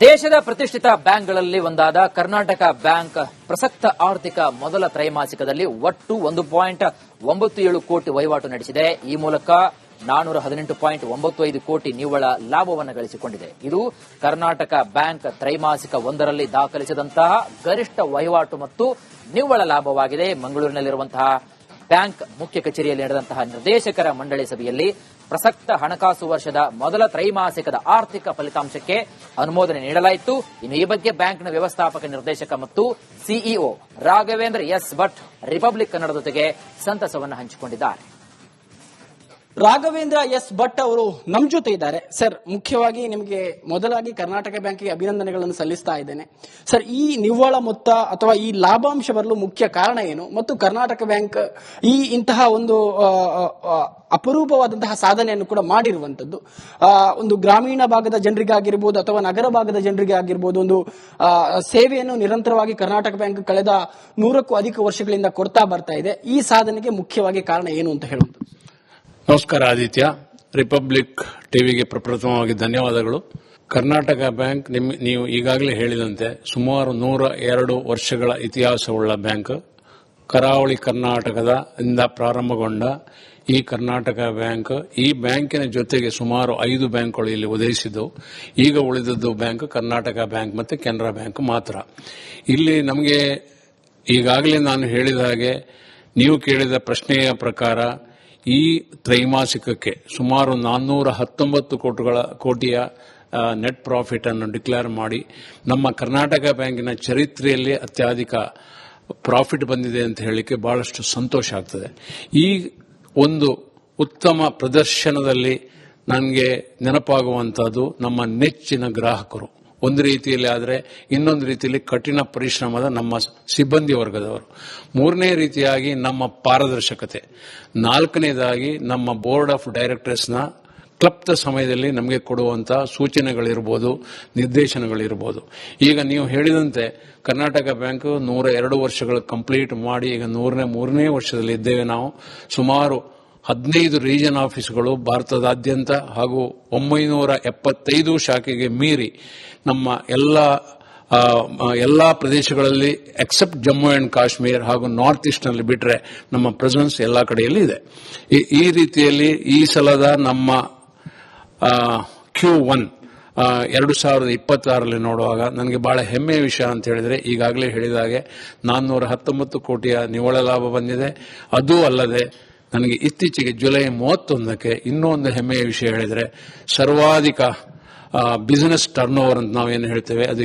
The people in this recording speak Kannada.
ದೇಶದ ಪ್ರತಿಷ್ಠಿತ ಬ್ಯಾಂಕ್ಗಳಲ್ಲಿ ಒಂದಾದ ಕರ್ನಾಟಕ ಬ್ಯಾಂಕ್ ಪ್ರಸಕ್ತ ಆರ್ಥಿಕ ಮೊದಲ ತ್ರೈಮಾಸಿಕದಲ್ಲಿ ಒಟ್ಟು 1.97 ಕೋಟಿ ವಹಿವಾಟು ನಡೆಸಿದೆ. ಈ ಮೂಲಕ 418.95 ಕೋಟಿ ನಿವ್ವಳ ಲಾಭವನ್ನು ಗಳಿಸಿಕೊಂಡಿದೆ. ಇದು ಕರ್ನಾಟಕ ಬ್ಯಾಂಕ್ ತ್ರೈಮಾಸಿಕ ಒಂದರಲ್ಲಿ ದಾಖಲಿಸಿದಂತಹ ಗರಿಷ್ಠ ವಹಿವಾಟು ಮತ್ತು ನಿವ್ವಳ ಲಾಭವಾಗಿದೆ. ಮಂಗಳೂರಿನಲ್ಲಿರುವಂತಹ ಬ್ಯಾಂಕ್ ಮುಖ್ಯ ಕಚೇರಿಯಲ್ಲಿ ನಡೆದಂತಹ ನಿರ್ದೇಶಕರ ಮಂಡಳಿ ಸಭೆಯಲ್ಲಿ ಪ್ರಸಕ್ತ ಹಣಕಾಸು ವರ್ಷದ ಮೊದಲ ತ್ರೈಮಾಸಿಕದ ಆರ್ಥಿಕ ಫಲಿತಾಂಶಕ್ಕೆ ಅನುಮೋದನೆ ನೀಡಲಾಯಿತು. ಇನ್ನು ಈ ಬಗ್ಗೆ ಬ್ಯಾಂಕ್ನ ವ್ಯವಸ್ಥಾಪಕ ನಿರ್ದೇಶಕ ಮತ್ತು CEO Raghavendra S Bhat Republic Kannada ಜೊತೆಗೆ ಸಂತಸವನ್ನು ಹಂಚಿಕೊಂಡಿದ್ದಾರೆ. ರಾಘವೇಂದ್ರ ಎಸ್ ಭಟ್ ಅವರು ನಮ್ಮ ಜೊತೆ ಇದ್ದಾರೆ. ಸರ್, ಮುಖ್ಯವಾಗಿ ನಿಮಗೆ ಮೊದಲಾಗಿ ಕರ್ನಾಟಕ ಬ್ಯಾಂಕಿಗೆ ಅಭಿನಂದನೆಗಳನ್ನು ಸಲ್ಲಿಸ್ತಾ ಇದ್ದೇನೆ. ಸರ್, ಈ ನಿವ್ವಳ ಮೊತ್ತ ಅಥವಾ ಈ ಲಾಭಾಂಶ ಬರಲು ಮುಖ್ಯ ಕಾರಣ ಏನು ಮತ್ತು ಕರ್ನಾಟಕ ಬ್ಯಾಂಕ್ ಇಂತಹ ಒಂದು ಅಪರೂಪವಾದಂತಹ ಸಾಧನೆಯನ್ನು ಕೂಡ ಮಾಡಿರುವಂತದ್ದು ಒಂದು ಗ್ರಾಮೀಣ ಭಾಗದ ಜನರಿಗಾಗಿರ್ಬೋದು ಅಥವಾ ನಗರ ಭಾಗದ ಜನರಿಗೆ ಆಗಿರ್ಬೋದು ಒಂದು ಸೇವೆಯನ್ನು ನಿರಂತರವಾಗಿ ಕರ್ನಾಟಕ ಬ್ಯಾಂಕ್ ಕಳೆದ 100ಕ್ಕೂ ಅಧಿಕ ವರ್ಷಗಳಿಂದ ಕೊಡ್ತಾ ಬರ್ತಾ ಇದೆ. ಈ ಸಾಧನೆಗೆ ಮುಖ್ಯವಾಗಿ ಕಾರಣ ಏನು ಅಂತ ಹೇಳುವುದು? ನಮಸ್ಕಾರ ಆದಿತ್ಯ. ರಿಪಬ್ಲಿಕ್ ಟಿವಿಗೆ ಪ್ರಪ್ರಥಮವಾಗಿ ಧನ್ಯವಾದಗಳು. ಕರ್ನಾಟಕ ಬ್ಯಾಂಕ್ ನೀವು ಈಗಾಗಲೇ ಹೇಳಿದಂತೆ ಸುಮಾರು 102 ವರ್ಷಗಳ ಇತಿಹಾಸವುಳ್ಳ ಬ್ಯಾಂಕ್. ಕರಾವಳಿ ಕರ್ನಾಟಕದ ಇಂದ ಪ್ರಾರಂಭಗೊಂಡ ಈ ಕರ್ನಾಟಕ ಬ್ಯಾಂಕ್, ಈ ಬ್ಯಾಂಕಿನ ಜೊತೆಗೆ ಸುಮಾರು 5 ಬ್ಯಾಂಕ್ಗಳು ಇಲ್ಲಿ ಉದಯಿಸಿದ್ದು. ಈಗ ಉಳಿದದ್ದು ಬ್ಯಾಂಕ್ ಕರ್ನಾಟಕ ಬ್ಯಾಂಕ್ ಮತ್ತು ಕೆನರಾ ಬ್ಯಾಂಕ್ ಮಾತ್ರ. ಇಲ್ಲಿ ನಮಗೆ ಈಗಾಗಲೇ ನಾನು ಹೇಳಿದ ಹಾಗೆ ನೀವು ಕೇಳಿದ ಪ್ರಶ್ನೆಯ ಪ್ರಕಾರ ಈ ತ್ರೈಮಾಸಿಕಕ್ಕೆ ಸುಮಾರು 419 ಕೋಟಿಯ ನೆಟ್ ಪ್ರಾಫಿಟ್ ಅನ್ನು ಡಿಕ್ಲೇರ್ ಮಾಡಿ ನಮ್ಮ ಕರ್ನಾಟಕ ಬ್ಯಾಂಕಿನ ಚರಿತ್ರೆಯಲ್ಲಿ ಅತ್ಯಧಿಕ ಪ್ರಾಫಿಟ್ ಬಂದಿದೆ ಅಂತ ಹೇಳಲಿಕ್ಕೆ ಬಹಳಷ್ಟು ಸಂತೋಷ ಆಗ್ತದೆ. ಈ ಒಂದು ಉತ್ತಮ ಪ್ರದರ್ಶನದಲ್ಲಿ ನನಗೆ ನೆನಪಾಗುವಂತಹದ್ದು ನಮ್ಮ ನೆಚ್ಚಿನ ಗ್ರಾಹಕರು ಒಂದು ರೀತಿಯಲ್ಲಿ, ಆದರೆ ಇನ್ನೊಂದು ರೀತಿಯಲ್ಲಿ ಕಠಿಣ ಪರಿಶ್ರಮದ ನಮ್ಮ ಸಿಬ್ಬಂದಿ ವರ್ಗದವರು. ಮೂರನೇ ರೀತಿಯಾಗಿ ನಮ್ಮ ಪಾರದರ್ಶಕತೆ. ನಾಲ್ಕನೇದಾಗಿ ನಮ್ಮ ಬೋರ್ಡ್ ಆಫ್ ಡೈರೆಕ್ಟರ್ಸ್ನ ಕ್ಲಪ್ತ ಸಮಯದಲ್ಲಿ ನಮಗೆ ಕೊಡುವಂತಹ ಸೂಚನೆಗಳಿರ್ಬೋದು, ನಿರ್ದೇಶನಗಳಿರ್ಬೋದು. ಈಗ ನೀವು ಹೇಳಿದಂತೆ ಕರ್ನಾಟಕ ಬ್ಯಾಂಕ್ 102 ವರ್ಷಗಳು ಕಂಪ್ಲೀಟ್ ಮಾಡಿ ಈಗ 103ನೇ ವರ್ಷದಲ್ಲಿ ಇದ್ದೇವೆ. ನಾವು ಸುಮಾರು 15 ರೀಜನ್ ಆಫೀಸ್ಗಳು ಭಾರತದಾದ್ಯಂತ ಹಾಗೂ 975 ಶಾಖೆಗೆ ಮೀರಿ ನಮ್ಮ ಎಲ್ಲಾ ಪ್ರದೇಶಗಳಲ್ಲಿ ಎಕ್ಸೆಪ್ಟ್ ಜಮ್ಮು ಅಂಡ್ ಕಾಶ್ಮೀರ್ ಹಾಗೂ ನಾರ್ತ್ ಈಸ್ಟ್ ನಲ್ಲಿ ಬಿಟ್ಟರೆ ನಮ್ಮ ಪ್ರೆಸೆನ್ಸ್ ಎಲ್ಲಾ ಕಡೆಯಲ್ಲಿ ಇದೆ. ಈ ರೀತಿಯಲ್ಲಿ ಈ ಸಲದ ನಮ್ಮ Q1 2026 ನೋಡುವಾಗ ನನಗೆ ಬಹಳ ಹೆಮ್ಮೆಯ ವಿಷಯ ಅಂತ ಹೇಳಿದ್ರೆ, ಈಗಾಗಲೇ ಹೇಳಿದ ಹಾಗೆ 419 ಕೋಟಿಯ ನಿವ್ವಳ ಲಾಭ ಬಂದಿದೆ. ಅದೂ ಅಲ್ಲದೆ ನನಗೆ ಇತ್ತೀಚೆಗೆ ಜುಲೈ 31ಕ್ಕೆ ಇನ್ನೊಂದು ಹೆಮ್ಮೆಯ ವಿಷಯ ಹೇಳಿದ್ರೆ, ಸರ್ವಾಧಿಕ ಬಿಸಿನೆಸ್ ಟರ್ನ್ ಓವರ್ ಅಂತ ನಾವೇನು ಹೇಳ್ತೇವೆ, ಅದು